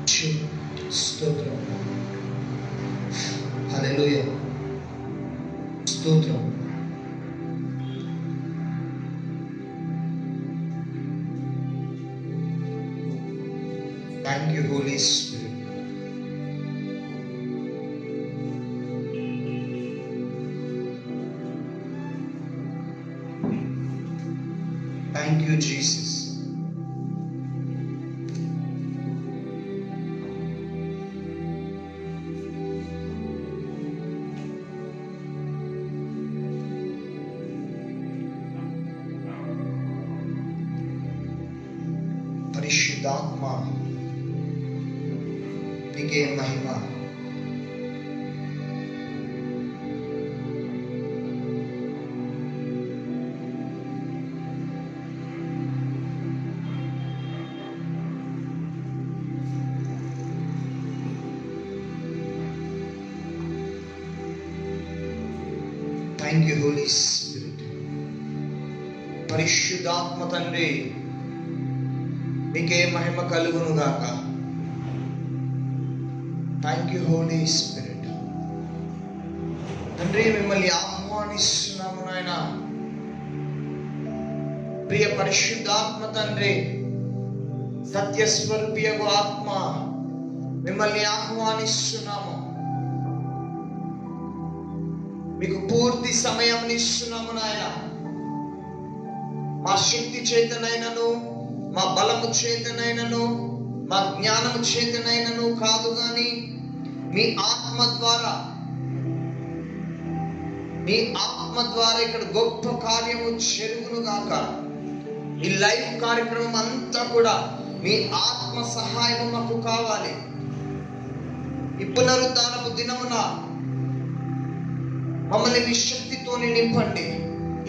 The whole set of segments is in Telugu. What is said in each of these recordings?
స్తోత్రం. హల్లెలూయా. స్తోత్రం. Thank you Holy Spirit. Thank you Jesus. పరిశుద్ధాత్మ నీకే మహిమ. Thank you Holy Spirit. పరిశుద్ధాత్మ తండ్రి నీకే మహిమ కలుగును గాక. Thank you Holy Spirit. తండ్రి మిమ్మల్ని ఆహ్వానిస్తున్నాము నాయన. ప్రియ పరిశుద్ధాత్మ తండ్రి, సత్యస్వరూపియగు ఆత్మ, మిమ్మల్ని ఆహ్వానిస్తున్నాము. మీకు పూర్తి సమయం ఇస్తున్నాము నాయన. మా శక్తి చేతనైనను, మా బలము చేతనైనను, మా జ్ఞానము చేతనైనను కాదు గాని మీ ఆత్మ ద్వారా ఇక్కడ గొప్ప కార్యము జరుగును గాక. ఈ లైవ్ కార్యక్రమం అంతా కూడా మీ ఆత్మ సహాయం మాకు కావాలి. ఈ పునరుద్ధానపు దినమున మమ్మల్ని మీ శక్తితోని నింపండి.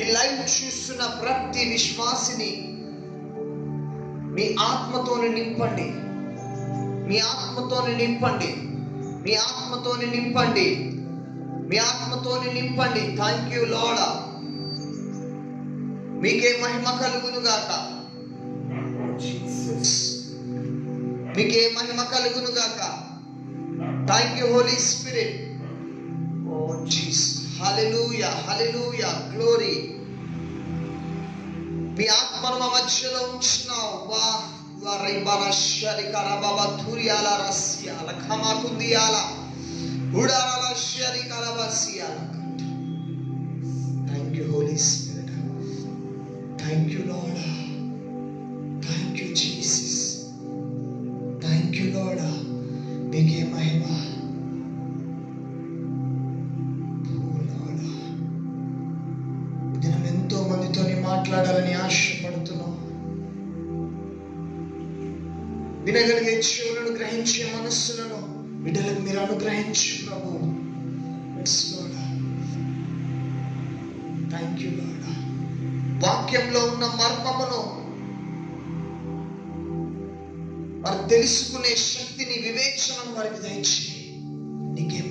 ఈ లైవ్ చూస్తున్న ప్రతి విశ్వాసిని మీ ఆత్మతోని నింపండి. మీ ఆత్మతోని నింపండి. మీ ఆత్మతోని నింపండి. మీ ఆత్మతోని నింపండి. Thank you Lord. మీకే మహిమ కలుగును గాక. మీకే మహిమ కలుగును గాక. Thank you Holy Spirit. O Jesus. హల్లెలూయా, హల్లెలూయా, గ్లోరీ. మీ ఆత్మను మా మధ్యలో ఉంచున్నావు. Thank you Holy Spirit. Thank you Lord. Thank you Jesus. Thank you Lord. మీకే మహిమ. దినం ఎంతో మందితోని మాట్లాడాలని ఆశపడుతున్నాం. వినగలిగే చెవులను, గ్రహించే మనస్సులను బిడ్డలకు మీరు అనుగ్రహించు ప్రభు. Thank you lord. వాక్యంలో ఉన్న మర్మమును వారు తెలుసుకునే శక్తిని, వివేచనను వారికి దయచేయి. నీకే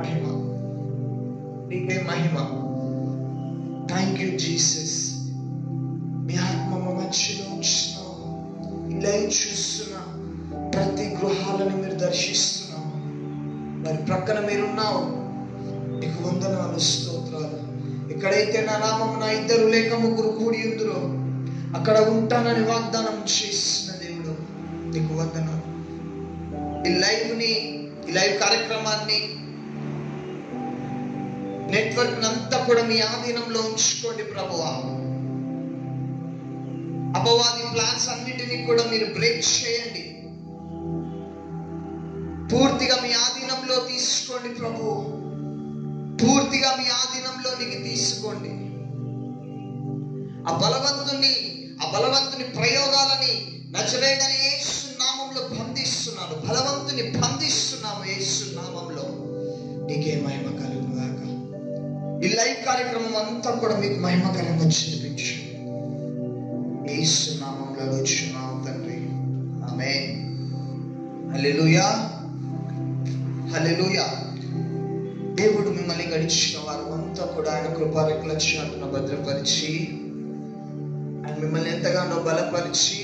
మహిమ. నీకే మహిమ. Thank you Jesus. మీ ఆత్మ మధ్యలో ఉంచుతున్నావు. ఇలా చూస్తున్నా ప్రతి గృహాలను మీరు దర్శిస్తున్నావు. మరి ప్రక్కన మీరున్నావు. నీకు వందనాలు, స్తోత్రాలు. ఎక్కడైతే నా నామమున 2 లేక 3 కూడి ఉందురో అక్కడ ఉంటానని వాగ్దానం చేసిన దేవుడు, నీకు వందనాలు. ఈ లైవ్ కార్యక్రమాన్ని, నెట్వర్క్ అంతా కూడా మీ ఆధీనంలో ఉంచుకోండి ప్రభువా. అపవాది ప్లాన్స్ అన్నిటినీ కూడా మీరు బ్రేక్ చేయండి. పూర్తిగా మీ ఆధీనంలో తీసుకోండి ప్రభు. పూర్తిగా మీ ఆధీనంలోనికి తీసుకోండి. ఆ బలవంతుని, ఆ బలవంతుని ప్రయోగాలని నజరేయుడైన యేసు నామములో బంధిస్తున్నాను. బలవంతుని బంధిస్తున్నాము యేసు నామములో. నీకే మహిమ కలుగును గాక. ఈ లైవ్ కార్యక్రమం అంతా కూడా మీకు మహిమకరంగా చూపించు యేసు నామములో వచ్చున్నాము తండ్రి. ఆమేన్. హల్లెలూయా, హల్లెలూయా. దేవుడు మిమ్మల్ని గడిచిన వారు అంతా కూడా ఆయన కృపారెక్కల చాటున భద్రపరిచి, ఆయన మిమ్మల్ని ఎంతగానో బలపరిచి,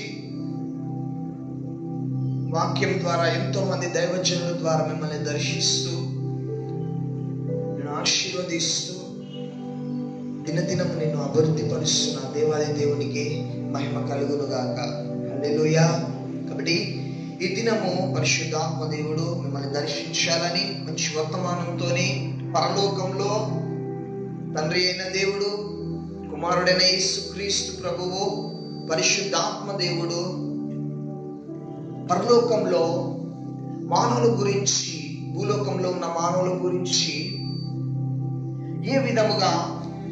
వాక్యం ద్వారా ఎంతో మంది దైవజనుల ద్వారా మిమ్మల్ని దర్శిస్తూ, నేను ఆశీర్వదిస్తూ, దినదినము నిన్ను అభివృద్ధి పరుస్తున్న దేవాది దేవునికి మహిమ కలుగును గాక. హల్లెలూయా. కాబట్టి ఈ దినము పరిశుద్ధాత్మ దేవుడు మిమ్మల్ని దర్శించాలని మంచి వర్తమానంతోని, పరలోకంలో తండ్రి అయిన దేవుడు, కుమారుడైన యేసుక్రీస్తు ప్రభువు, పరిశుద్ధాత్మ దేవుడు పరలోకంలో మానవుల గురించి, భూలోకంలో ఉన్న మానవుల గురించి ఏ విధముగా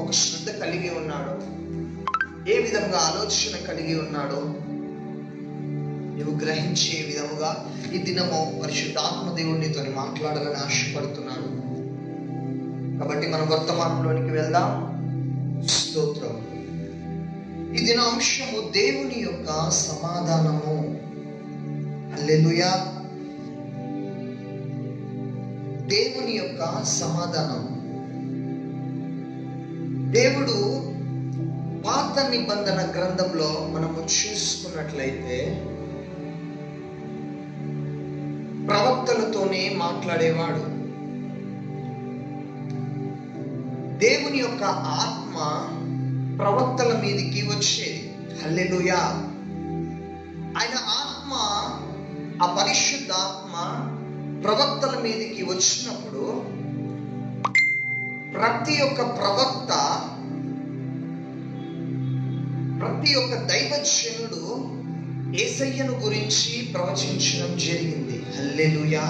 ఒక శ్రద్ధ కలిగి ఉన్నాడో, ఏ విధముగా ఆలోచన కలిగి ఉన్నాడో నువ్వు గ్రహించే విధముగా ఈ దినము పరిశుద్ధాత్మ దేవుడితో మాట్లాడాలని ఆశపడుతున్నాడు. కాబట్టి మనం వర్తమానంలోనికి వెళ్దాం. స్తోత్రం. ఈ దిన అంశము దేవుని యొక్క సమాధానము. హల్లెలూయా. దేవుని యొక్క సమాధానం. దేవుడు పాత నిబంధన గ్రంథంలో మనము చూసుకున్నట్లయితే ప్రవక్తలతోనే మాట్లాడేవాడు. దేవుని యొక్క ఆత్మ ప్రవక్తల మీదకి వచ్చేది. హల్లెలూయా. ఆయన ఆత్మ, ఆ పరిశుద్ధ ఆత్మ ప్రవక్తల మీదకి వచ్చినప్పుడు ప్రతి ఒక్క ప్రవక్త, ప్రతి ఒక్క దైవజనుడు యేసయ్యను గురించి ప్రవచించడం జరిగింది. హల్లెలూయా.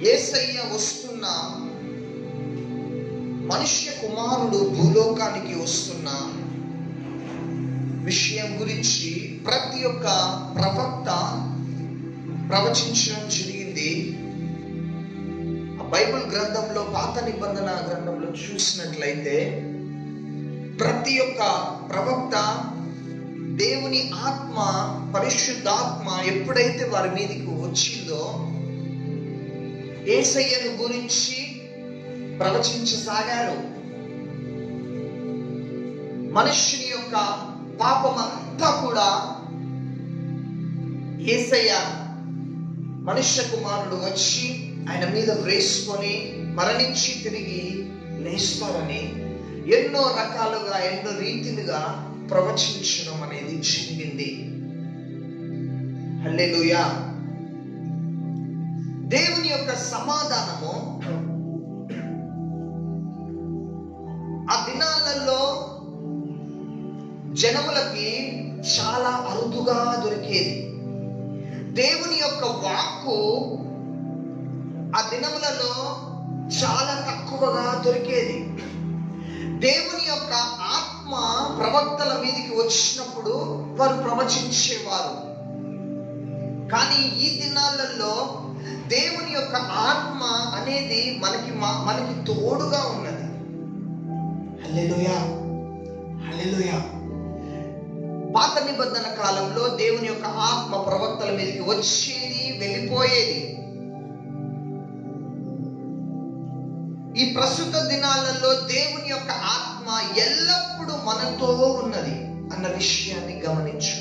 యేసయ్య వస్తున్న, మనుష్య కుమారుడు భూలోకానికి వస్తున్న విషయం గురించి ప్రతి ఒక్క ప్రవక్త ప్రవచించడం జరిగింది. బైబిల్ గ్రంథంలో, పాత నిబంధన గ్రంథంలో చూసినట్లయితే ప్రతి ఒక్క ప్రవక్త దేవుని ఆత్మ, పరిశుద్ధాత్మ ఎప్పుడైతే వారి మీదకి వచ్చిందో యేసయ్యను గురించి ప్రవచించసాగారు. మనుష్యుని యొక్క పాపమంతా కూడా యేసయ్య, మనుష్య కుమారుడు వచ్చి ఆయన మీద వేసుకొని మరణించి తిరిగి లేస్తారని ఎన్నో రకాలుగా, ఎన్నో రీతిలుగా ప్రవచించడం అనేది జరిగింది. హల్లెలూయా. దేవుని యొక్క సమాధానము ఆ దినాలలో జనములకి చాలా అరుదుగా దొరికేది. దేవుని యొక్క వాక్కు ఆ దినములలో చాలా తక్కువగా దొరికేది. దేవుని యొక్క ఆత్మ ప్రవక్తల మీదకి వచ్చినప్పుడు వారు ప్రవచించేవారు. కానీ ఈ దినాలలో దేవుని యొక్క ఆత్మ అనేది మనకి తోడుగా ఉన్నది. హల్లెలూయా, హల్లెలూయా. పాత నిబంధన కాలంలో దేవుని యొక్క ఆత్మ ప్రవక్తల మీదకి వచ్చేది, వెళ్ళిపోయేది. ఈ ప్రస్తుత దినాలలో దేవుని యొక్క ఆత్మ ఎల్లప్పుడూ మనతో ఉన్నది అన్న విషయాన్ని గమనించు.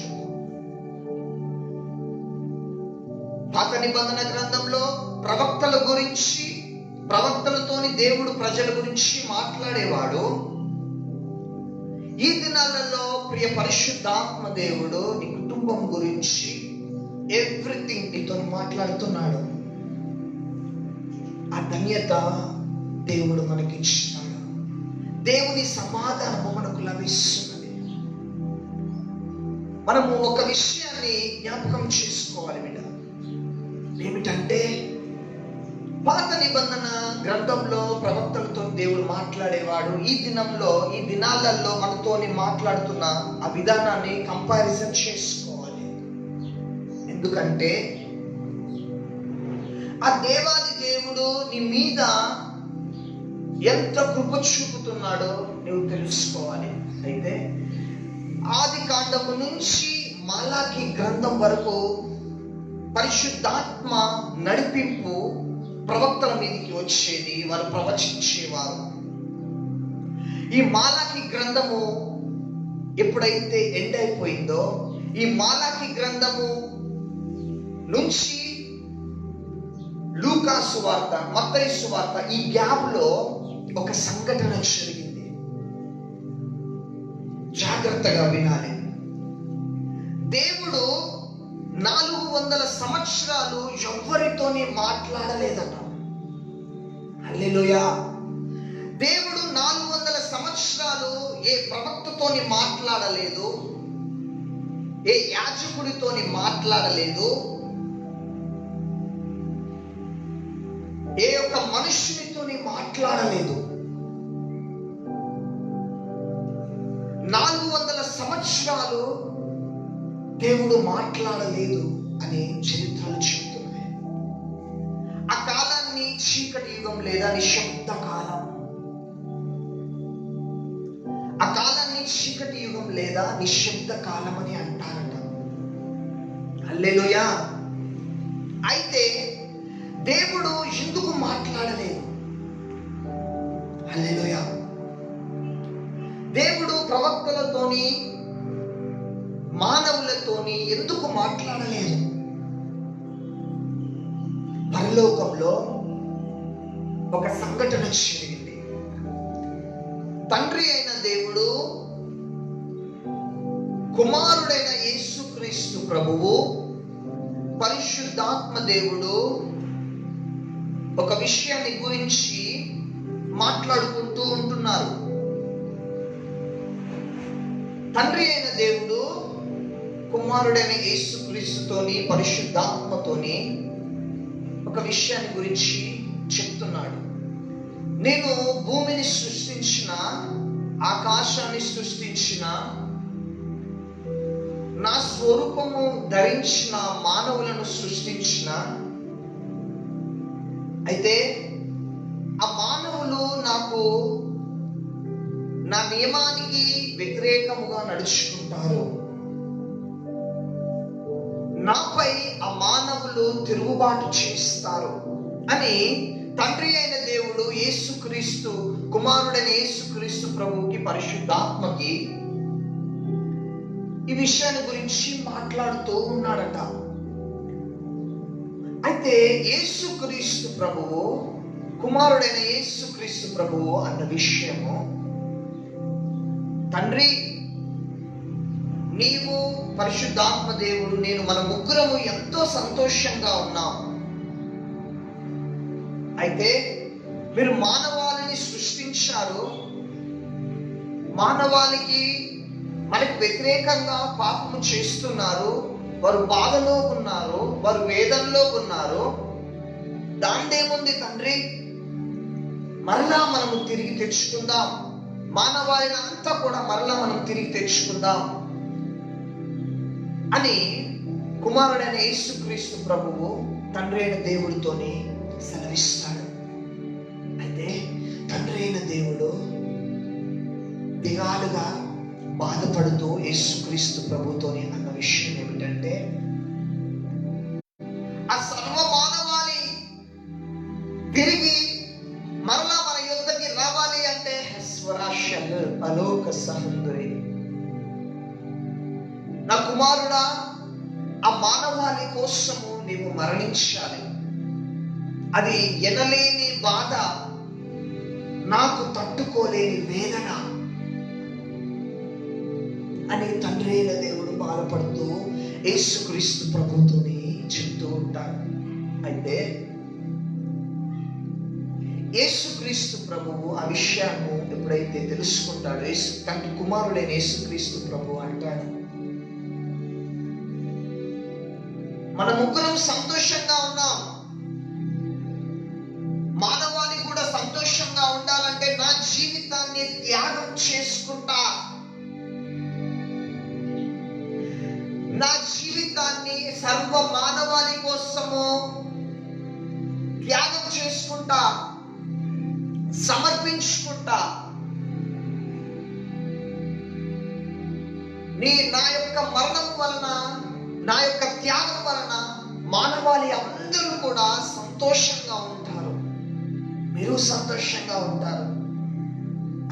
పాత నిబంధన గ్రంథంలో ప్రవక్తల గురించి, ప్రవక్తలతోని దేవుడు ప్రజల గురించి మాట్లాడేవాడు. ఈ దినాలలో ప్రియ పరిశుద్ధాత్మ దేవుడు నీ కుటుంబం గురించి ఎవ్రీథింగ్ నీతో మాట్లాడుతున్నాడు. ఆ ధన్యత దేవుడు మనకిచ్చినాడు. దేవుని సమాధానము మనకు లభిస్తున్నది. మనము ఒక విషయాన్ని జ్ఞాపకం చేసుకోవాలి బిడ్డ. ఏమిటంటే పాత నిబంధన గ్రంథంలో ప్రవక్తలతో దేవుడు మాట్లాడేవాడు. ఈ దినాలలో మనతోని మాట్లాడుతున్న ఆ విధానాన్ని కంపారిజన్ చేసుకోవాలి. ఎందుకంటే ఆ దేవాది దేవుడు నీ మీద ఎంత కృప చూపుతున్నాడో నువ్వు తెలుసుకోవాలి. అయితే ఆది కాండము నుంచి మలాకి గ్రంథం వరకు పరిశుద్ధాత్మ నడిపింపు ప్రవక్తల మీదకి వచ్చేది, వారు ప్రవచించేవారు. ఈ మాలాకి గ్రంథము ఎప్పుడైతే ఎండ్ అయిపోయిందో, ఈ మాలాకి గ్రంథము నుంచి లూకా సువార్త, మత్తయి సువార్త, ఈ గ్యాప్ లో ఒక సంఘటన జరిగింది. జాగ్రత్తగా వినాలి. దేవుడు 400 సంవత్సరాలు ఎవ్వరితోని మాట్లాడలేదట. హల్లెలూయా. దేవుడు 400 సంవత్సరాలు ఏ ప్రవక్తతోని మాట్లాడలేదు, ఏ యాజకుడితోని మాట్లాడలేదు, ఏ ఒక్క మనుష్యునితోని మాట్లాడలేదు. 400 సంవత్సరాలు దేవుడు మాట్లాడలేదు అని చరిత్రలు చెబుతున్నాయి. ఆ కాలాన్ని చీకటి యుగం లేదా నిశ్శబ్ద కాలం, ఆ కాలాన్ని చీకటి యుగం లేదా నిశ్శబ్ద కాలం అని అంటారట. హల్లెలూయా. అయితే దేవుడు ఎందుకు మాట్లాడలేదు? హల్లెలూయా. దేవుడు ప్రవక్తలతోని, మానవులతోని ఎందుకు మాట్లాడలేదు? పరలోకంలో ఒక సంఘటన జరిగింది. తండ్రి అయిన దేవుడు, కుమారుడైన యేసుక్రీస్తు ప్రభువు, పరిశుద్ధాత్మ దేవుడు ఒక విషయాన్ని గురించి మాట్లాడుకుంటూ ఉంటున్నారు. తండ్రి అయిన దేవుడు కుమారుడైన యేసుక్రీస్తుతోని, పరిశుద్ధాత్మతోని ఒక విషయాన్ని గురించి చెప్తున్నాడు. నేను భూమిని సృష్టించిన, ఆకాశాన్ని సృష్టించిన, నా స్వరూపము ధరించిన మానవులను సృష్టించిన, అయితే ఆ మానవులు నా నియమానికి వ్యతిరేకముగా నడుచుకుంటారు, నాపై ఆ మానవులు తిరుగుబాటు చేస్తారు అని తండ్రి అయిన దేవుడు యేసుక్రీస్తు, కుమారుడైన యేసుక్రీస్తు ప్రభువుకి, పరిశుద్ధాత్మకి ఈ విషయాన్ని గురించి మాట్లాడుతూ ఉన్నాడట. అయితే యేసుక్రీస్తు ప్రభువు, కుమారుడైన యేసుక్రీస్తు ప్రభువు అన్న విషయము, తండ్రి నీవు, పరిశుద్ధాత్మ దేవుడు, నేను, మన ముగ్గురము ఎంతో సంతోషంగా ఉన్నాం. అయితే మీరు మానవాళిని సృష్టించారు, మానవాళికి మనకు వ్యతిరేకంగా పాపము చేస్తున్నారు, వారు బాధలో ఉన్నారు, వారు వేదనలో ఉన్నారు. దాందేముంది తండ్రి, మరలా మనము తిరిగి తెచ్చుకుందాం, మానవాళిని అంతా కూడా మరలా మనం తిరిగి తెచ్చుకుందాం అని కుమారుడైన యేసుక్రీస్తు ప్రభువు తండ్రి అయిన దేవుడితోని సెలవిస్తాడు. అయితే తండ్రి అయిన దేవుడు దిగాలుగా బాధపడుతూ యేసుక్రీస్తు ప్రభుతోని అన్న విషయం ఏమిటంటే, ఆ సర్వ మానవాళి తిరిగి మరలా మన యుద్ధకి రావాలి అంటే అలోక సహందురి, నా కుమారుడా, ఆ మానవాళి కోసము నీవు మరణించాలి. అది ఎనలేని బాధ, నాకు తట్టుకోలేని వేదన అని తండ్రి అయిన దేవుడు బాధపడుతూ యేసుక్రీస్తు ప్రభుతోని చెప్తూ ఉంటాడు. అయితే యేసుక్రీస్తు ప్రభువు ఆ విషయాన్ని ఎప్పుడైతే తెలుసుకుంటాడో, తండ్రి కుమారుడైన యేసుక్రీస్తు ప్రభు అంటాడు, మన ముగ్గురం సంతోషంగా ఉన్నాం, సర్వ మానవాళి కోసము త్యాగం చేసుకుంటా, సమర్పించుకుంటా, నా యొక్క మరణం వలన, నా యొక్క త్యాగం వలన మానవాళి అందరూ కూడా సంతోషంగా ఉంటారు, మీరు సంతోషంగా ఉంటారు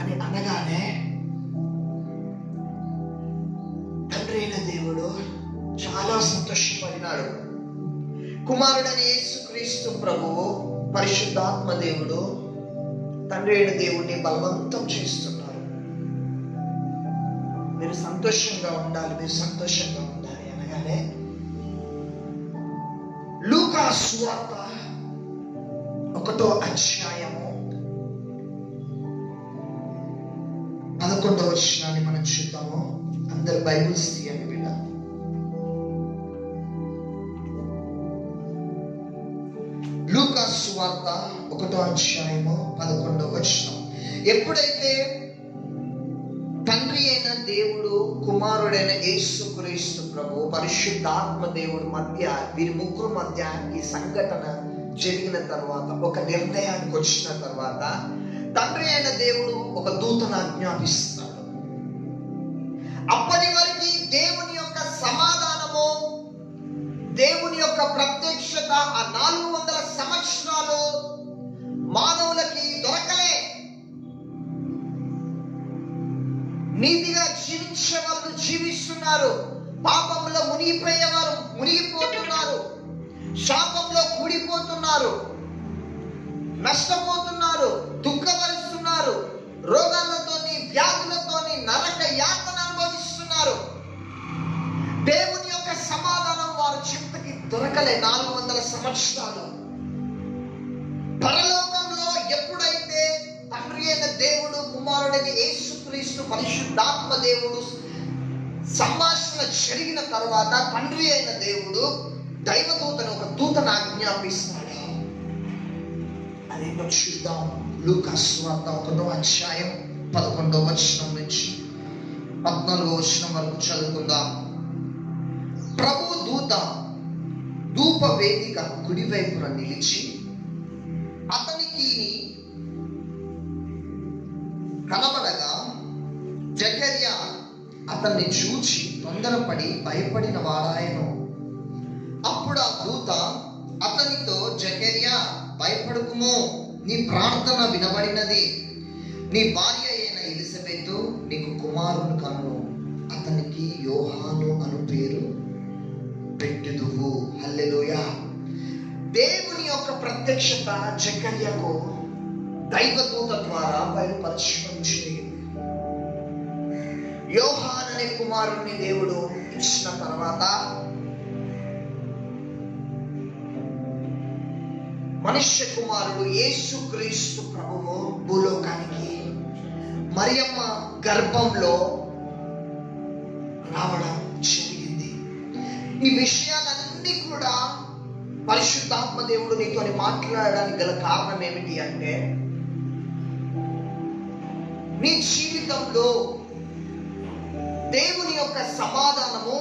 అని అనగానే తండ్రి అయిన దేవుడు చాలా సంతోషపడినాడు. కుమారుడని యేసుక్రీస్తు ప్రభువు, పరిశుద్ధాత్మ దేవుడు తండ్రి అయిన దేవుడిని బలవంతం చేస్తున్నారు. మీరు సంతోషంగా ఉండాలి, మీరు సంతోషంగా ఉండాలి అనగానే లూకా సువార్త 1వ అధ్యాయము 11వ వచనాన్ని మనం చూద్దాము. అందరు బైబిల్స్ తీయండి బిడ్డ. లూకా సువార్త 1వ అధ్యాయము 11వ వచనం. ఎప్పుడైతే తండ్రి అయిన దేవుడు, కుమారుడైన యేసుక్రీస్తు ప్రభు, పరిశుద్ధాత్మ దేవుడు మధ్య, వీరి ముగ్గురు మధ్య ఈ సంఘటన జరిగిన తర్వాత, ఒక నిర్ణయానికి వచ్చిన తర్వాత, తండ్రి అయిన దేవుడు ఒక దూతను ఆజ్ఞాపిస్తాడు. అప్పటి వరకు దేవుని యొక్క సమాధానము, దేవుని యొక్క ప్రత్యక్షత ఆ 400 సంవత్సరాలు మానవులకి దొరకలే. నీతిగా జీవించే వాళ్ళు జీవిస్తున్నారు, పాపంలో మునిగిపోయేవారు మునిగిపోతున్నారు, శాపంలో కూడిపోతున్నారు, నష్టపోతున్నారు, దుఃఖపరుస్తున్నారు, రోగాలతోని వ్యాధులతోని నరక యాతన అనుభవిస్తున్నారు. దేవుని యొక్క సమాధానం వారి చింతకి దొరకలే 400 సంవత్సరాలు. పరలోకంలో ఎప్పుడైతే తండ్రి అయిన దేవుడు, కుమారుడైన యేసుక్రీస్తు, పరిశుద్ధాత్మ దేవుడు సంభాషణ జరిగిన తర్వాత, తండ్రి అయిన దేవుడు దైవదూతను, ఒక దూతను ఆజ్ఞాపిస్తాడు. అదేంటో చూద్దాం. లూకా సువార్త 1వ అధ్యాయం 11వ వచనం నుంచి 14వ వచనం వరకు చదువుకుందాం. ప్రభు దూత ధూప వేదిక కుడివైపున నిలిచి అతనికి కనబడగా, జకర్యా అతన్ని చూచి తొందరపడి భయపడిన వాడాయను. అప్పుడు ఆ దూత అతనితో, జకర్యా భయపడకుము, నీ ప్రార్థన వినబడినది, నీ భార్య అయిన ఎలిజబెతు నీకు కుమారుని కను, అతనికి యోహాను అను పేరు పెట్టుదువు. హల్లెలూయా. దేవుని యొక్క ప్రత్యక్షత జకర్యాకు దైవదూత ద్వారా బయలుపరచడం జరిగింది. యోహాను అనే కుమారుణ్ణి దేవుడు ఇచ్చిన తర్వాత, మనుష్య కుమారుడు యేసుక్రీస్తు ప్రభువు భూలోకానికి మరియమ్మ గర్భంలో రావడం జరిగింది. ఈ విషయాలన్నీ కూడా పరిశుద్ధాత్మ దేవుడు నీతో మాట్లాడడానికి గల కారణం ఏమిటి అంటే, నీ జీవితంలో దేవుని యొక్క సమాధానము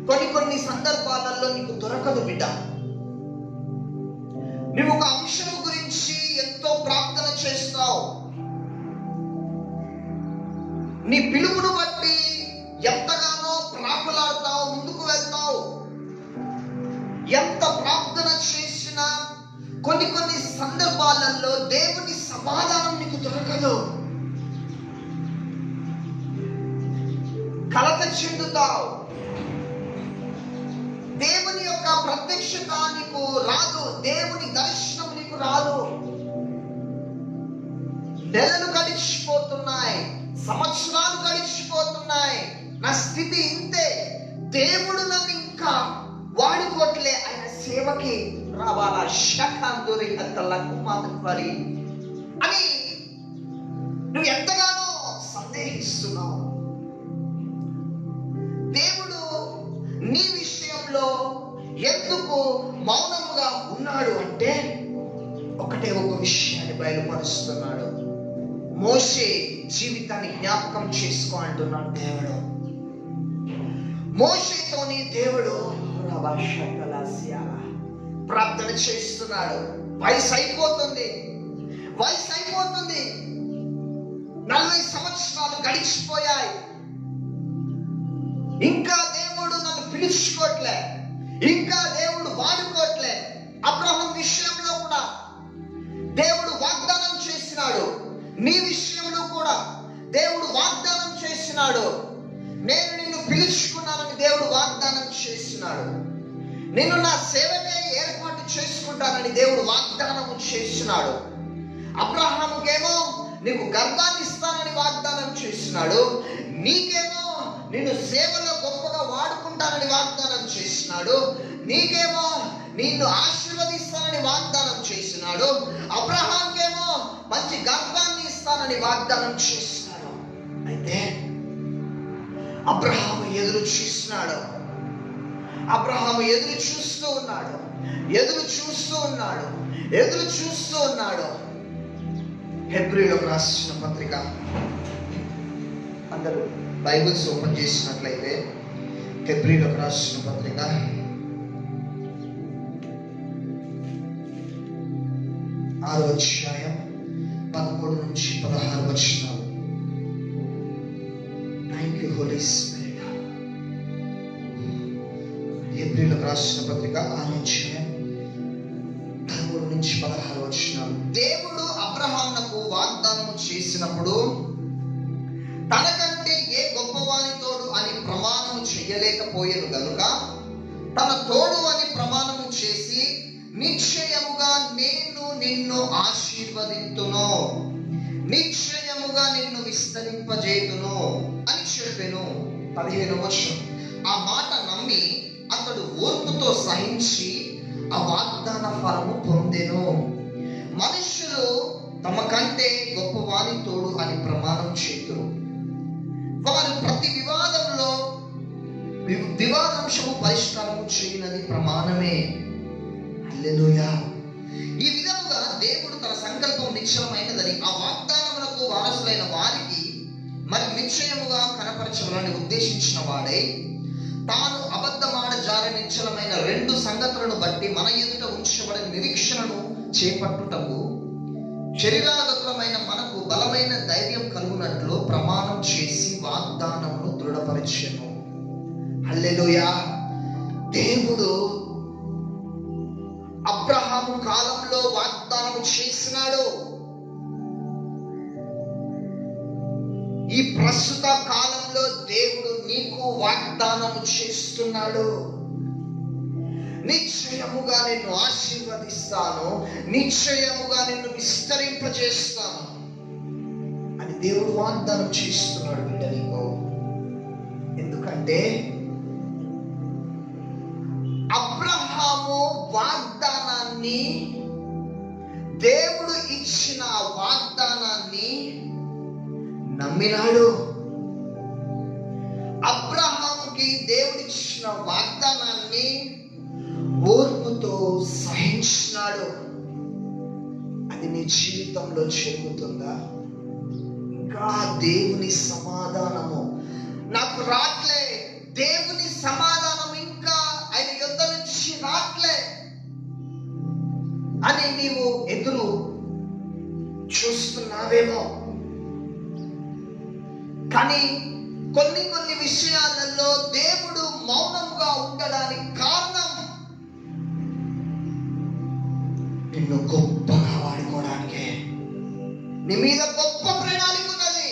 కొన్ని సందర్భాలలో నీకు దొరకదు బిడ్డ. నువ్వు ఒక అంశం గురించి ఎంతో ప్రార్థన చేస్తావు, నీ పిలుపును బట్టి ఎంతగానో ప్రాకులాడతావు, ముందుకు వెళ్తావు. ఎంత ప్రార్థన చేసినా కొన్ని సందర్భాలలో దేవుని సమాధానం నీకు దొరకదు. కలత చెందుతావు, దేవుని యొక్క ప్రత్యక్షత నీకు రాదు, దేవుని దర్శనం నీకు రాదు. నెలలు గడిచిపోతున్నాయి, సంవత్సరాలు గడిచిపోతున్నాయి, నా స్థితి ఇంతే, దేవుడు నన్ను ఇంకా వాడుకోవట్లే, ఆయన సేవకి రావాలా, శాఖాందోరి అంతలకు మాత్రపరి అని నువ్వు ఎంతగానో సందేహిస్తున్నావు. దేవుడు నీ విషయంలో ఎందుకు మౌనముగా ఉన్నాడు అంటే, ఒకటే ఒక విషయాన్ని బయలుపరుస్తున్నాడు. మోషే జీవితాన్ని జ్ఞాపకం చేసుకో అంటున్నాడు దేవుడు. మోషేతోని దేవుడు ప్రార్థన చేస్తున్నాడు. వయసు అయిపోతుంది, 40 సంవత్సరాలు గడిచిపోయాయి. ఇంకా దేవుడు నన్ను పిలుచుకోవట్లే, ఇంకా దేవుడు వాడుకోవట్లే. అబ్రహాం విషయంలో కూడా దేవుడు వాగ్దానం చేసినాడు, నీ విషయంలో కూడా దేవుడు వాగ్దానం చేసినాడు. నేను నిన్ను పిలుచుకున్నానని దేవుడు వాగ్దానం చేసినాడు. నిన్ను నా సేవకే ఏర్పాటు చేసుకుంటానని దేవుడు వాగ్దానం చేసినాడు. అబ్రహాముకేమో నీకు గర్భాన్ని ఇస్తానని వాగ్దానం చేసినాడు. నీకేమో నిన్ను సేవలో గొప్పగా వాడుకుంటానని వాగ్దానం చేసినాడు. నీకేమో నిన్ను ఆశీర్వదిస్తానని వాగ్దానం చేసినాడు. అబ్రహాంకేమో మంచి గర్భాన్ని ఇస్తానని వాగ్దానం చేసినాడు. అయితే అబ్రహాము ఎదురు చూస్తున్నాడు. అబ్రహాము ఎదురు చూస్తూ ఉన్నాడు. హెబ్రీయులకు రాసిన పత్రిక, అందరూ బైబిల్స్ ఓపెన్ చేసినట్లయితే హెబ్రీయులకు రాసిన పత్రిక 6వ అధ్యాయం 13 నుంచి 16 వచనాలు. Thank you Holy Spirit. హెబ్రీయులకు రాసిన పత్రిక 6వ అధ్యాయం 13 నుంచి 16 వచనాలు. దేవుడు అబ్రహామునకు వాగ్దానం చేసినప్పుడు తనకంటే ఏ గొప్పవాని తోడు అని ప్రమాణము చేయలేకపోయాను గనుక తన తోడు అని ప్రమాణము చేసి నిశ్చయముగా నేను నిన్ను ఆశీర్వదింతును, నిశ్చయముగా నిన్ను విస్తరింపజేయును అని చెప్పెను. 15వ వచనం. ఆ మాట నమ్మి అతడు ఓర్పుతో సహించి ఆ వాగ్దాన ఫలము పొందెను. మనుషులు తమ కంటే గొప్పవాని తోడు అని ప్రమాణం చేతురు. వారు ప్రతి వివాదాంశము పరిష్కారము చేయనది ప్రమాణమే. హల్లెలూయా. ఈ విధముగా దేవుడు తన సంకల్పం నిశ్చలమైనదని ఆ వాగ్దానములకు వారసులైన వారికి మరి నిశ్చయముగా కనపరచవాలని ఉద్దేశించిన వాడై తాను అబద్ధమాడ జారి నిశ్చలమైన 2 సంగతులను బట్టి మన ఎదుట ఉంచబడిన నిరీక్షణను చేపట్టుటకు శరీరాగతులమైన మనకు బలమైన ధైర్యం కలుగునట్లు ప్రమాణం చేసి వాగ్దానమును దృఢపరిచెను. హల్లెలూయా. దేవుడు అబ్రహాము కాలంలో వాగ్దానం చేసినాడు. ఈ ప్రస్తుత కాలంలో దేవుడు నీకు వాగ్దానం చేస్తున్నాడు. నిశ్చయముగా నిన్ను ఆశీర్వదిస్తాను, నిశ్చయముగా నిన్ను విస్తరింపజేస్తాను అని దేవుడు వాగ్దానం చేస్తున్నాడు బిడ్డ నీకు. ఎందుకంటే అబ్రహాము వాగ్దానాన్ని, దేవుడు ఇచ్చిన వాగ్దానాన్ని నమ్మినాడు. అబ్రహాముకి దేవుడు ఇచ్చిన వాగ్దానాన్ని ఓర్పుతో సహించినాడు. అది నీ జీవితంలో జరుగుతుందా? ఇంకా దేవుని సమాధానము నాకు రాట్లే, దేవుని సమాధానం ఇంకా ఆయన యుద్ధ నుంచి రాట్లే అని నీవు ఎదురు చూస్తున్నావేమో. కానీ కొన్ని విషయాలలో దేవుడు మౌనంగా ఉండడానికి కారణం నిన్ను గొప్పగా వాడుకోవడానికే. నీ మీద గొప్ప ప్రణాళిక ఉన్నది,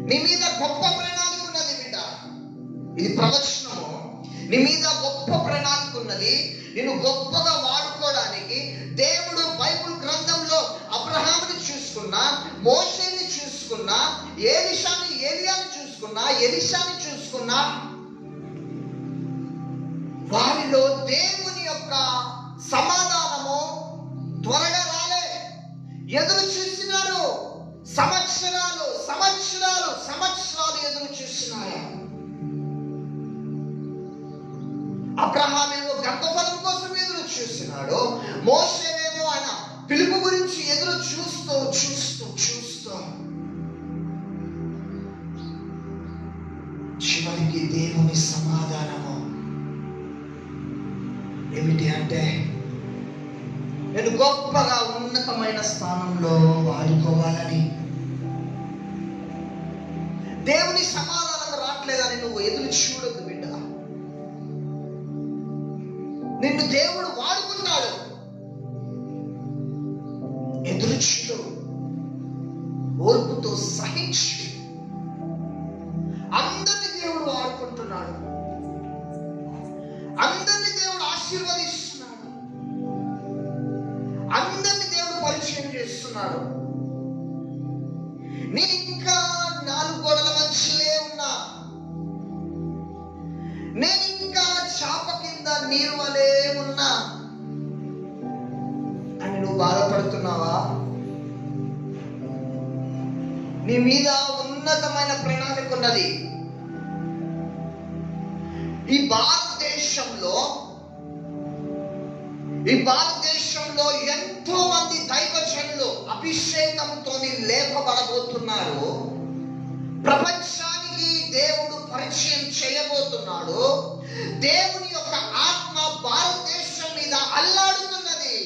నీ మీద గొప్ప ప్రణాళిక ఉన్నది బిడ్డ. ఇది ప్రవచనము. నీ మీద గొప్ప ప్రణాళిక ఉన్నది. నిన్ను గొప్పగా వాడుకోవడానికి దేవుడు బైబిల్ గ్రంథంలో అబ్రహాముని చూసుకున్నా, మోషేని చూసుకున్నా, ఏలియాని చూసుకున్నా, ఎలీషాని చూసుకున్నా, వారిలో దేవుని యొక్క సమాధానము త్వరగా రాలే. ఎదురు చూసినారు. సంవత్సరాలు ఎదురు చూసినారు. అబ్రహామేమో గర్భఫలం కోసం ఎదురు చూసినాడు. మోషేనేమో ఆయన పిలుపు గురించి ఎదురు చూస్తూ చివరికి దేవుని సమాధానం ఏమిటి అంటే నేను గొప్పగా ఉన్నతమైన స్థానంలో వాడుకోవాలని. దేవుని సమాధానం రావట్లేదని నువ్వు ఎదురు చూడొద్దు బిడ్డ. నిన్ను దేవుడు వాడుకుంటాడు. ఎదురు చూడు, ఓర్పుతో సహించు. అందరిని దేవుడు వాడుకుంటున్నాడు. అందరిని దేవుడు ఆశీర్వదిస్తున్నాడు. అందరిని దేవుడు పరిచయం చేస్తున్నాడు. నేను ఇంకా 4 గోడల మధ్యలో ఉన్నా, నేను ఇంకా చాప కింద నీరు వలే ఉన్నా అని నువ్వు బాధపడుతున్నావా? నీ మీద ఉన్నతమైన ప్రణాళిక ఉన్నది. ఈ భారతదేశంలో ఎంతో మంది దైవజనులు అభిషేకంతో లేపబడబోతున్నారు. ప్రపంచానికి దేవుడు పరిచయం చేయబోతున్నాడు. దేవుని యొక్క ఆత్మ భారతదేశం మీద అల్లాడుతున్నది,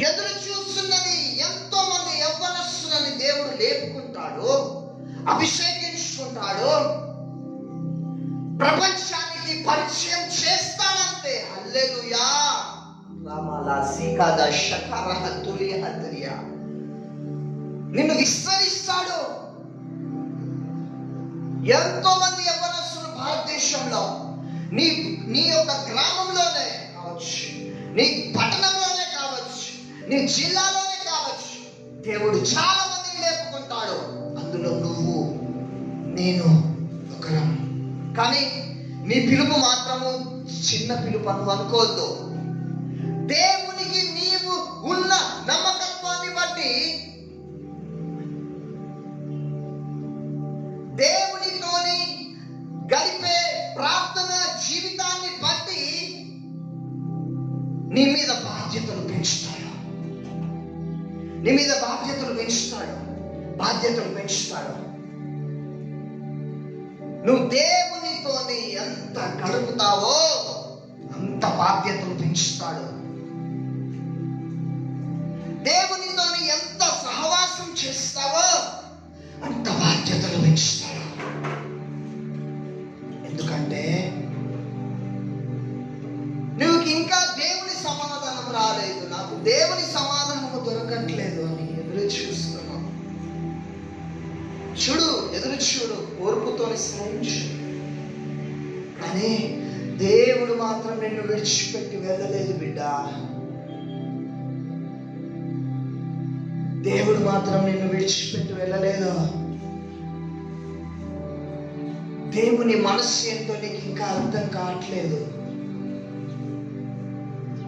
ఎదురు చూస్తున్నది. ఎంతో మంది యవ్వనస్తులని దేవుడు లేపుకుంటాడు, అభిషేకించుకుంటాడు, ప్రపంచానికి పరిచయం చేస్తాడంతే. హల్లెలూయా. రామాలా సీకాద షకరహ తులియ హద్రియా. నిన్ను విస్తరిస్తాడు. ఎంతో మంది యవ్వనస్తులు భారతదేశంలో, నీ యొక్క గ్రామంలోనే కావచ్చు, నీ పట్టణంలోనే కావచ్చు, నీ జిల్లాలోనే కావచ్చు, దేవుడు చాలా మందిని లేపుకుంటాడు. అందులో నువ్వు నేను ఒకరం. కానీ నీ పిలుపు మాత్రము చిన్న పిలుపు అనుకోవద్దు. దేవునికి నీవు ఉన్న నమ్మకత్వాన్ని బట్టి, దేవునితోని గడిపే ప్రార్థన జీవితాన్ని బట్టి నీ మీద బాధ్యతలు పెంచుతాడు. నీ మీద బాధ్యతలు పెంచుతాడు. నువ్వు దేవునితోని ఎంత గడుపుతావో అంత బాధ్యతలు పెంచుతాడు. దేవునితోని ఎంత సహవాసం చేస్తావో అంత బాధ్యతలు పెంచుతాడు. ఎందుకంటే నువ్వు ఇంకా దేవుని సమాధానం రాలేదు, నాకు దేవుని సమాధానం దొరకట్లేదు అని ఎదురు చూస్తున్నావు. ఎదురు చూడు, ఓర్పుతోని సహించు. కానీ దేవుడు మాత్రం నిన్ను విడిచిపెట్టి వెళ్ళలేదు బిడ్డ. దేవుడు మాత్రం నిన్ను విడిచిపెట్టి వెళ్ళలేదు. దేవుని మనస్సు ఏంటో నీకు ఇంకా అర్థం కావట్లేదు.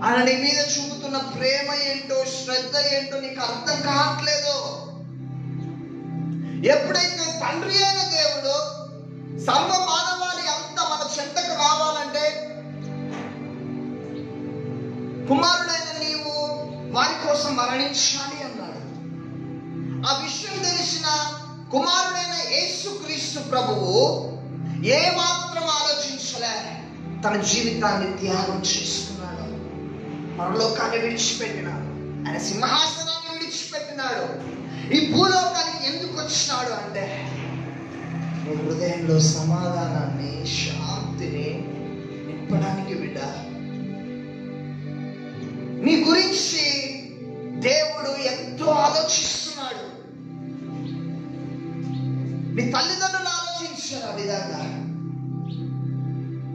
ఆయన నీ మీద చూపుతున్న ప్రేమ ఏంటో, శ్రద్ధ ఏంటో నీకు అర్థం కావట్లేదు. ఎప్పుడైతే తండ్రి అయిన దేవుడు సర్వ మానవాళి అంతా మన చెంతకు రావాలంటే కుమారుడైన నీవు వారి కోసం మరణించాలి అన్నాడు. ఆ విషయం తెలిసిన కుమారుడైన యేసుక్రీస్తు ప్రభువు ఏ మాత్రం ఆలోచించలే, తన జీవితాన్ని త్యాగం చేసుకున్నాడు. పరలోకాన్ని విడిచిపెట్టినాడు, ఆయన సింహాసనాన్ని విడిచిపెట్టినాడు. ఈ భూలోకానికి ఎందుకు వచ్చినాడు అంటే నీ హృదయంలో సమాధానాన్ని, శాంతిని నింపడానికి బిడ్డ. నీ గురించి దేవుడు ఎంతో ఆలోచిస్తున్నాడు. నీ తల్లిదండ్రులు ఆలోచించారు ఆ విధంగా,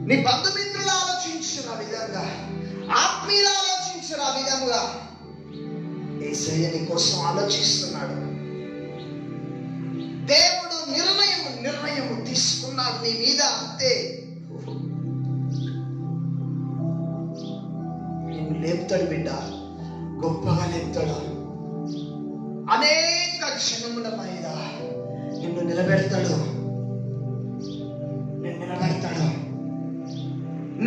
నీ బంధుమిత్రులు ఆలోచించారు ఆ విధంగా, ఆత్మీయులు ఆలోచించారు ఆ విధంగా. యేసయ్య నీ కోసం ఆలోచిస్తున్నాడు. దేవుడు నిర్ణయం తీసుకున్నాడు నీ మీద, అంతే. నిన్ను లేపుతాడు బిడ్డ, గొప్పగా లేపుతాడు. అనేక జనముల మీద నిన్ను నిలబెడతాడు.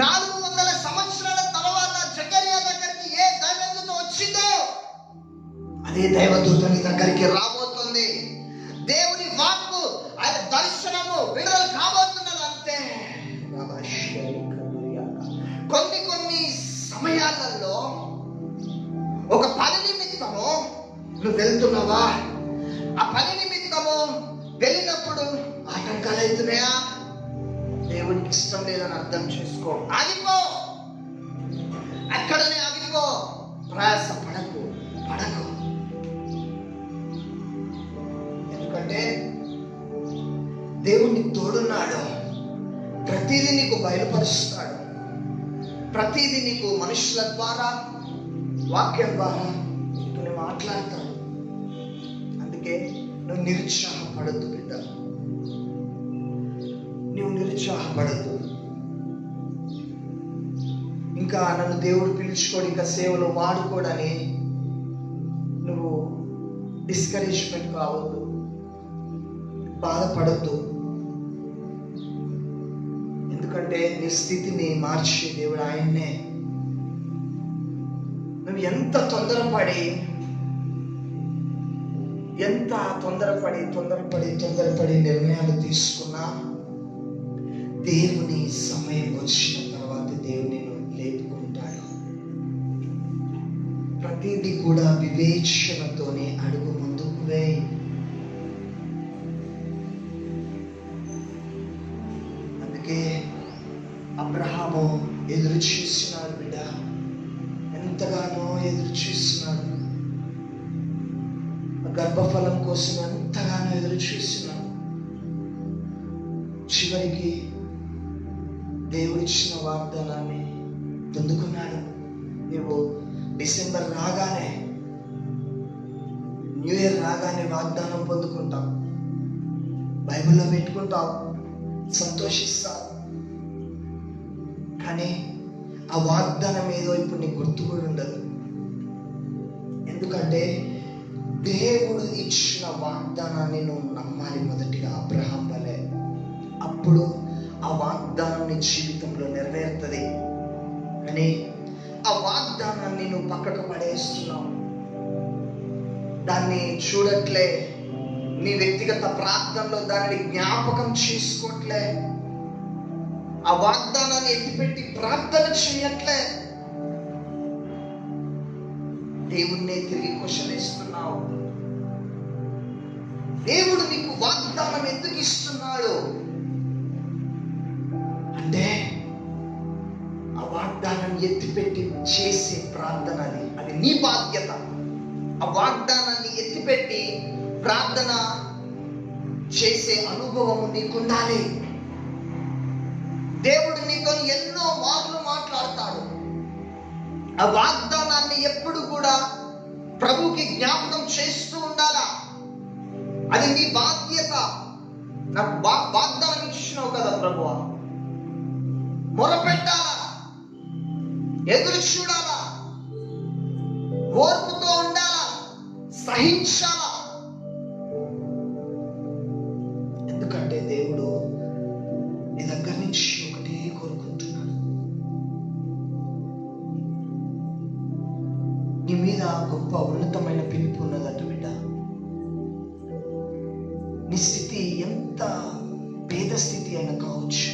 400 సంవత్సరాల తర్వాత జకర్యా దగ్గరికి ఏ దైవదూత వచ్చిందో అదే దైవదూత నీ దగ్గరికి రాబోతుంది. దేవుని వాక్కు, ఆయన దర్శనము విడుదల కాబోతున్నది, అంతే. నువ్వు వెళ్తున్నావా? ఆ పని నిమిత్తము వెళ్ళినప్పుడు ఆటంకాలు అవుతున్నాయా? దేవునికి ఇష్టం లేదని అర్థం చేసుకో, ఆగిపో, అక్కడనే ఆగిపో, ప్రయాస పడకు. ఎందుకంటే దేవుడు నీకు తోడున్నాడు. ప్రతిదీ నీకు బయలుపరుస్తాడు. ప్రతిదీ నీకు మనుషుల ద్వారా, వాక్యం ద్వారా నీతో మాట్లాడతాడు. అందుకే నువ్వు నిరుత్సాహపడద్దు బిడ్డ, నువ్వు నిరుత్సాహపడద్దు. ఇంకా నన్ను దేవుడు పిలుచుకోడు, ఇంకా సేవలో వాడుకోడని నువ్వు డిస్కరేజ్మెంట్ కావద్దు, బాధపడద్దు. ఎందుకంటే నీ స్థితిని మార్చే దేవుడు ఆయన్నే. నువ్వు ఎంత తొందరపడి నిర్ణయాలు తీసుకున్నా, దేవుని సమయం వచ్చిన తర్వాత దేవుని లేపుకుంటాడు. ప్రతిదీ కూడా వివేచనతోనే అడుగు ముందుకు వేయి. అందుకే అబ్రహాము ఎదురు చూస్తున్నాడు బిడ్డ, ఎంతగానో ఎదురు చూస్తున్నాడు. గర్భఫలం కోసం ఎంతగానో ఎదురు చూస్తున్నాడు. చివరికి దేవుడిచ్చిన వాగ్దానాన్ని పొందుకున్నాడు. నువ్వు డిసెంబర్ రాగానే, న్యూ ఇయర్ రాగానే వాగ్దానం పొందుకుంటావు, బైబిల్లో పెట్టుకుంటావు, సంతోషిస్తావు. కానీ ఆ వాగ్దానం ఏదో ఇప్పుడు నీకు గుర్తు కూడా ఉండదు. ఎందుకంటే దేవుడు ఇచ్చిన వాగ్దానాన్ని నువ్వు నమ్మాలి మొదటిగా, అబ్రహాం వలె. అప్పుడు ఆ వాగ్దానం నీ జీవితంలో నెరవేరుతుంది. కానీ ఆ వాగ్దానాన్ని నువ్వు పక్కకు పడేస్తున్నావు, దాన్ని చూడట్లే, నీ వ్యక్తిగత ప్రార్థనలో దానిని జ్ఞాపకం చేసుకోవట్లే, ఆ వాగ్దానాన్ని ఎత్తిపెట్టి ప్రార్థన చేయట్లే, దేవుణ్ణే తిరిగి క్వశ్చనిస్తున్నావు. దేవుడు నీకు వాగ్దానం ఎందుకు ఇస్తున్నాడు అంటే, ఆ వాగ్దానాన్ని ఎత్తిపెట్టి చేసే ప్రార్థన అది నీ బాధ్యత. ఆ వాగ్దానాన్ని ఎత్తిపెట్టి ప్రార్థన చేసే అనుభవము నీకుండాలి. దేవుడు నీతో ఎన్నో మాటలు మాట్లాడతాడు. ఆ వాగ్దానాన్ని ఎప్పుడు కూడా ప్రభుకి జ్ఞాపకం చేస్తూ ఉండాలా. అది నీ బాధ్యత. నాకు వాగ్దానం ఇచ్చినావు కదా ప్రభువా, మొరపెట్టాలా, ఎదురు చూడాలా, ఓర్పుతో ఉండాలా, సహించాలా. ఎందుకంటే దేవుడు నీ దగ్గర నుంచి ఒకటే కోరుకుంటున్నాడు, నీ మీద గొప్ప ఉన్నతమైన పిలుపు ఉన్నదట బిడ్డ. నీ స్థితి ఎంత పేద స్థితి అయినా కావచ్చు,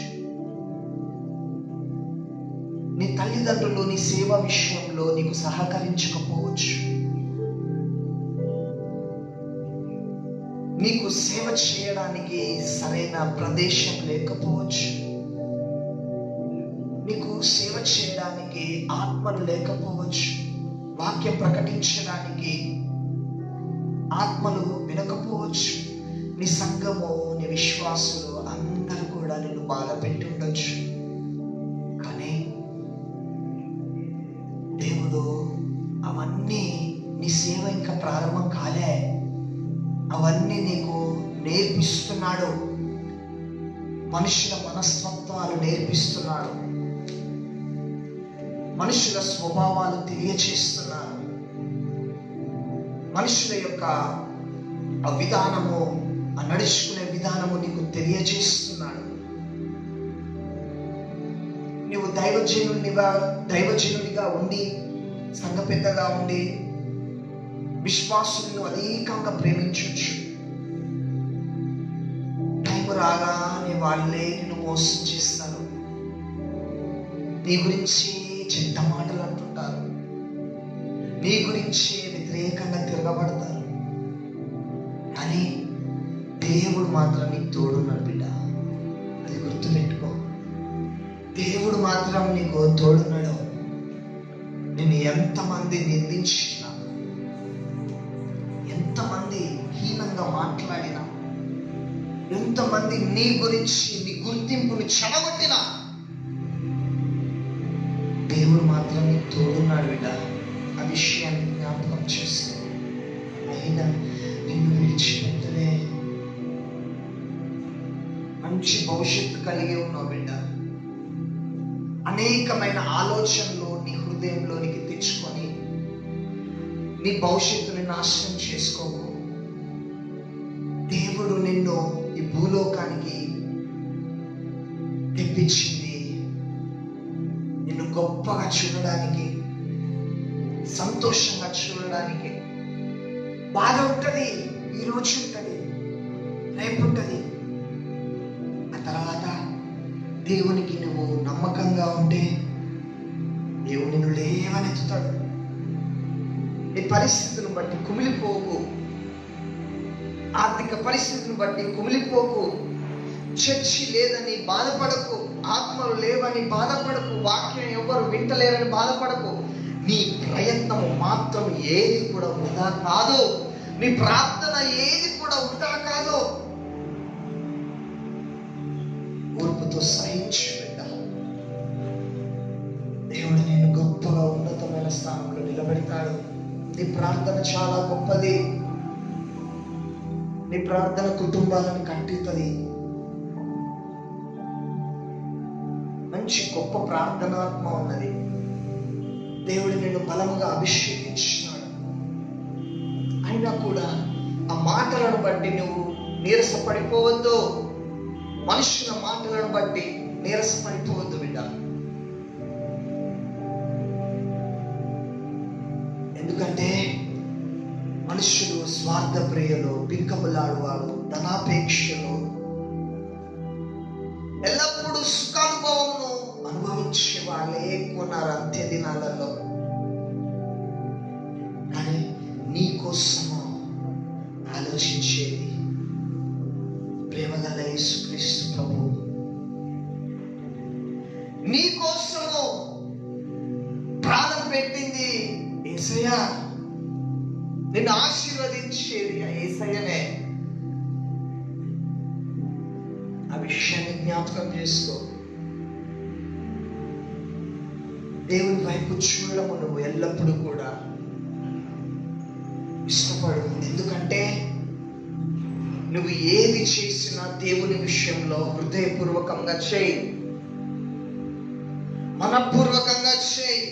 నీ తల్లిదండ్రులు నీ సేవ విషయంలో నీకు సహకరించకపోవచ్చు, నీకు సేవ చేయడానికి సరైన ప్రదేశం లేకపోవచ్చు, నీకు సేవ చేయడానికి ఆత్మలు లేకపోవచ్చు, వాక్యం ప్రకటించడానికి ఆత్మలు వినకపోవచ్చు, నీ సంఘము, నీ విశ్వాసులు అందరూ కూడా నిన్ను బాధ పెట్టి ఉండొచ్చు. కానీ దేవుడు అవన్నీ, నీ సేవ ఇంకా ప్రారంభం కాలే, అవన్నీ నీకు నేర్పిస్తున్నాడు. మనుషుల మనస్తత్వాలు నేర్పిస్తున్నాడు, మనుషుల స్వభావాలు తెలియచేస్తున్నాడు, మనుషుల యొక్క విధానము, నడుచుకునే విధానము నీకు తెలియజేస్తున్నాడు. నువ్వు దైవజనునిగా ఉండి, సంఘ పెద్దగా ఉండి విశ్వాసులను అధికంగా ప్రేమించవచ్చు. టైం రాగానే వాళ్ళే నిన్ను మోసం చేస్తారు, నీ గురించి చెడ్డ మాటలు అంటుంటారు, నీ గురించి వ్యతిరేకంగా తిరగబడతారు. కానీ దేవుడు మాత్రం నీకు తోడున్నాడు బిడ్డ. అది గుర్తుపెట్టుకో. దేవుడు మాత్రం నీకు తోడున్నాడు. నేను ఎంతమంది నిందించినా, ఎంతమంది హీనంగా మాట్లాడినా, ఎంతమంది నీ గురించి నీ గుర్తింపుని చెడగొట్టినా, దేవుడు మాత్రం నీకు తోడున్నాడు బిడ్డ. ఆ విషయాన్ని జ్ఞాపకం చేసుకో. అయినా నిన్ను విడిచిపెట్టలే. మంచి భవిష్యత్తు కలిగి ఉన్నావు బిడ్డ. అనేకమైన ఆలోచనలు నీ హృదయంలోనికి తెచ్చుకొని నీ భవిష్యత్తుని నాశనం చేసుకోకు. దేవుడు నిన్ను ఈ భూలోకానికి తెప్పించింది నిన్ను గొప్పగా చూడడానికి, సంతోషంగా చూడడానికి. బాధ ఉంటుంది, ఈరోజు ఉంటుంది, రేపు ఉంటుంది. ఆ తర్వాత దేవునికి నువ్వు నమ్మకంగా ఉంటే దేవుడు నిన్ను లేవనెత్తుతాడు. నీ పరిస్థితులను బట్టి కుమిలిపోకు. ఆర్థిక పరిస్థితిని బట్టి కుమిలిపోకు. చర్చి లేదని బాధపడకు. ఆత్మలు లేవని బాధపడకు. వాక్యం ఎవరు వింటలేరని బాధపడకు. నీ ప్రయత్నము మాత్రం ఏది కూడా వృధా కాదు. నీ ప్రార్థన ఏది కూడా వృధా కాదు. ఓర్పుతో సహించు బిడ్డ. దేవుడు నేను గొప్పగా ఉన్నతమైన స్థానంలో నిలబెడతాడు. నీ ప్రార్థన చాలా గొప్పది. నీ ప్రార్థన కుటుంబాలను కట్టిస్తుంది. మంచి గొప్ప ప్రార్థనాత్మ ఉన్నది. దేవుడు నిన్ను బలముగా అభిషేకించినాడు. అయినా కూడా ఆ మాటలను బట్టి నువ్వు నీరసపడిపోవద్దు. మనుషుల మాటలను బట్టి నీరసపడిపోవద్దు బిడ్డ. ఎందుకంటే మనుషులు స్వార్థ ప్రియులు, బింకములాడువాడు, ధనాపేక్షలు, ఎల్లప్పుడూ సుఖానుభవమును అనుభవించే వాళ్ళే ఎక్కువ ఉన్నారు అంత్య దినాలలో. కానీ నీ కోసము ఆలోచించేది ప్రేమగల యేసుక్రీస్తు ప్రభు. నీ కోసము ప్రాణం పెట్టింది యేసయ్య. నిన్ను ఆశీర్వదించేది ఆ యేసయ్యనే. ఆ విషయాన్ని జ్ఞాపకం చేసుకో. దేవుని వైపు చూడము నువ్వు ఎల్లప్పుడూ కూడా ఇష్టపడు. ఎందుకంటే నువ్వు ఏది చేసినా దేవుని విషయంలో హృదయపూర్వకంగా చేయి, మనపూర్వకంగా చేయి,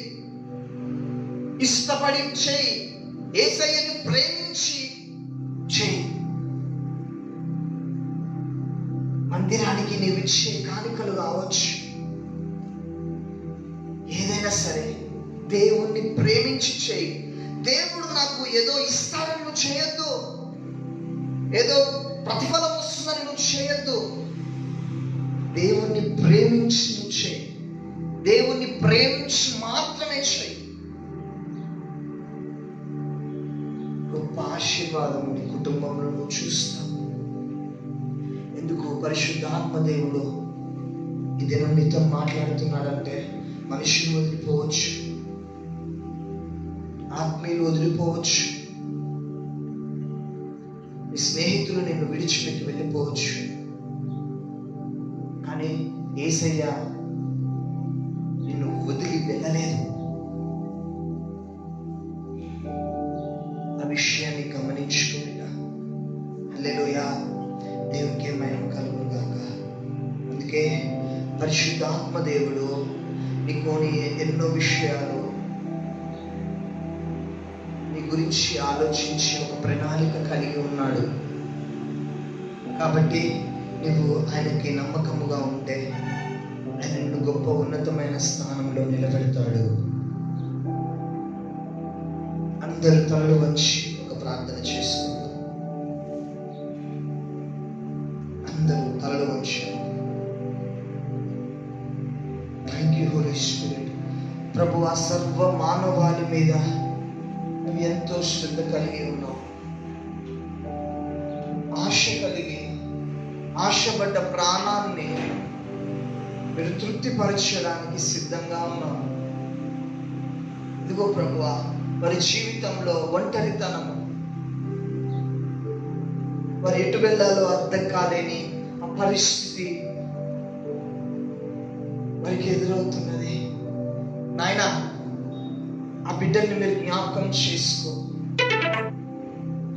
ఇష్టపడి చేయి, యేసయ్యను ప్రేమించి చేయి. మందిరానికి నీవు ఇచ్చే కానుకలు కావచ్చు, ఏదైనా సరే దేవుణ్ణి ప్రేమించి చేయి. దేవుడు నాకు ఏదో ఇస్తాడని నువ్వు చేయొద్దు, ఏదో ప్రతిఫలం వస్తుందని నువ్వు చేయొద్దు. దేవుణ్ణి ప్రేమించి నువ్వు చేయి. దేవుణ్ణి ప్రేమించి మాత్రమే చేయి. గొప్ప ఆశీర్వాదం నీ కుటుంబంలో నువ్వు చూస్తావు. ఎందుకు? పరిశుద్ధాత్మ దేవుడు ఈ దినం నీతో మాట్లాడుతున్నాడంటే మనుషులు వదిలిపోవచ్చు, ఆత్మీయులు వదిలిపోవచ్చు, నీ స్నేహితులు నిన్ను విడిచిపెట్టి వెళ్ళిపోవచ్చు. కానీ యేసయ్య నిన్ను వదిలి వెళ్ళలేదు. ఆ విషయాన్ని గమనించుకోలేదా? హల్లెలూయా, దేవునికి మహిమ కలుగును గాక. అందుకే పరిశుద్ధాత్మ దేవుడు నీకోని ఎన్నో విషయాలు నీ గురించి ఆలోచించి ఒక ప్రణాళిక కలిగి ఉన్నాడు. కాబట్టి నువ్వు ఆయనకి నమ్మకముగా ఉంటే ఆయన నిన్ను గొప్ప ఉన్నతమైన స్థానంలో నిలబెడతాడు. అందరు తలలు వంచి ఒక ప్రార్థన చేసుకుందాం. అందరూ తలలు వంచి. Thank you Holy Spirit. ప్రభు, ఆ సర్వ మానవాళి మీద నువ్వు ఎంతో శ్రద్ధ కలిగి ఉన్నావు. ఆశపడ్డ ప్రాణాన్ని మీరు తృప్తిపరచడానికి సిద్ధంగా ఉన్నాము. ఇదిగో ప్రభువా, వారి జీవితంలో ఒంటరితనము, వారు ఎటు వెళ్ళాలో అర్థం కాలేని ఆ పరిస్థితి వారికి ఎదురవుతున్నది. నాయన, ఆ బిడ్డల్ని మీరు జ్ఞాపకం చేసుకో,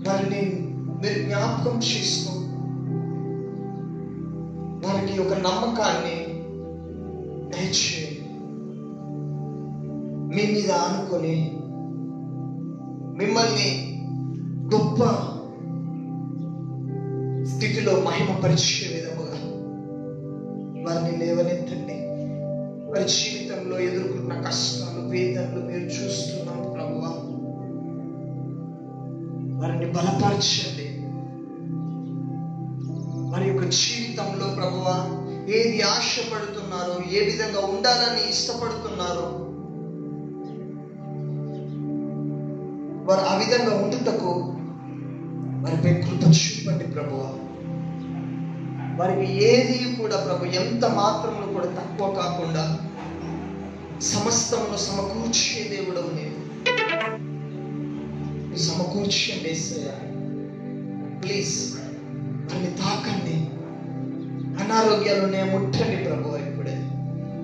వారిని మీరు జ్ఞాపకం చేసుకో. వారికి ఒక నమ్మకాన్ని దయచేయండి. మీ మీద ఆనుకొని మిమ్మల్ని గొప్ప స్థితిలో మహిమపరిచే విధముగా వారిని లేవనెత్తండి. వారి జీవితంలో ఎదుర్కొన్న కష్టాలు, వేదనలు మీరు చూస్తున్నాం ప్రభువా. వారిని బలపరచండి. వారి యొక్క జీవితంలో ప్రభువా ఏది ఆశపడుతున్నారో, ఏ విధంగా ఉండాలని ఇష్టపడుతున్నారో, వారు ఆ విధంగా ఉండుటకు వారిపై కృప చూపండి ప్రభువా. వారికి ఏది కూడా ప్రభు ఎంత మాత్రమును కూడా తక్కువ కాకుండా సమస్తమును సమకూర్చే దేవుడవు నీవు. సమకూర్చండి యేసయ్యా. ప్లీజ్ వారిని తాకండి. అనారోగ్యాలునే ముట్టండి ప్రభువా. ఇప్పుడే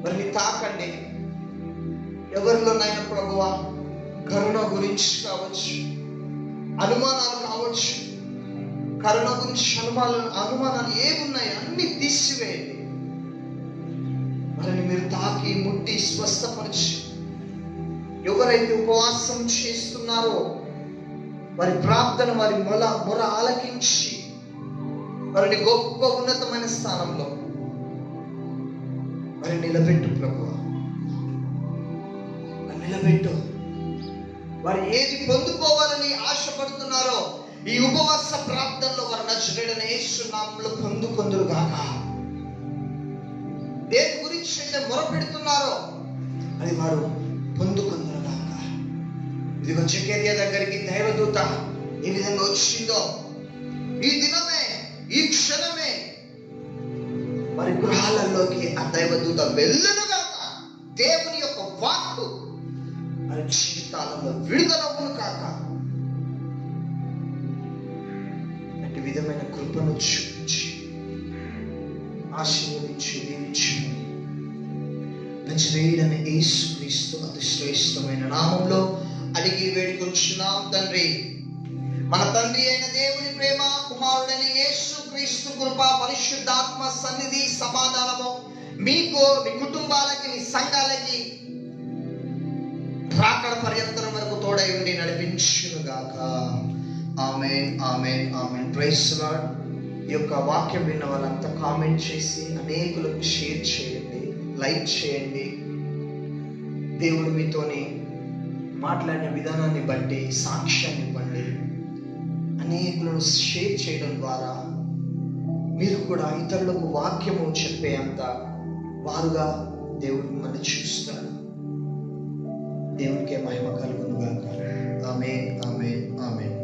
వారిని తాకండి. ఎవరిలోనైనా ప్రభువా కరుణ గురించి కావచ్చు, అనుమానాలు కావచ్చు, కరుణ గురించి అనుమానాలు ఏమున్నాయి అన్ని తీసివేయండి. వారిని మీరు తాకి ముట్టి స్వస్థపరిచి, ఎవరైతే ఉపవాసం చేస్తున్నారో వారి ప్రార్థన, వారి మొర ఆలకించి వారిని గొప్ప ఉన్నతమైన స్థానంలో వారిని నిలబెట్టు ప్రభువా. నిలబెట్టు. వారు ఏది పొందుకోవాలని ఆశపడుతున్నారో ఈ ఉపవాస ప్రార్థనలో వారు నజరేయుడైన యేసు నామములో పొందుకొందురు గాక. దేని గురించి అయితే మొరపెడుతున్నారో అది వారు పొందుకొందురు గాక. ఇదిగో జకర్యా దగ్గరికి దైవదూత ఏ విధంగా వచ్చిందో, ఈ దినమే, ఈ క్షణమే వారి గృహాలలోకి ఆ దైవదూత వెళ్ళను గాక. దేవుని యొక్క వాక్కు వారి జీవితాలలో విడుదలవును కాక. అట్టి విధమైన కృపను చూపించి ఆశీర్వదించి దీవించి నజరేయుడైన యేసుక్రీస్తు అతి శ్రేష్టమైన నామంలో అడిగి వేడుకొంచున్నాం తండ్రి. మన తండ్రి అయిన దేవుని ప్రేమ, కుమారుడైన యేసుక్రీస్తు కృప, పరిశుద్ధాత్మ సన్నిధి, సమాధానము మీకు, మీ కుటుంబాలకి, మీ సంఘాలకి రాకడ పర్యంతరం వరకు తోడై ఉండి నడిపించును గాక. ఆమేన్, ఆమేన్, ఆమేన్. Praise the Lord. ఈ యొక్క వాక్యం విన్న వాళ్ళంతా కామెంట్ చేసి అనేకులకు షేర్ చేయండి, లైక్ చేయండి. దేవుడు మీతోని మాట్లాడిన విధానాన్ని బట్టి సాక్ష్యాన్ని ఇవ్వండి. అనేకులను షేర్ చేయడం ద్వారా మీరు కూడా ఇతరులకు వాక్యము చెప్పే అంత వారుగా దేవుడు మిమ్మల్ని చూస్తారు. దేవునికే మహిమ కలుగును గాక. ఆమేన్, ఆమేన్, ఆమేన్.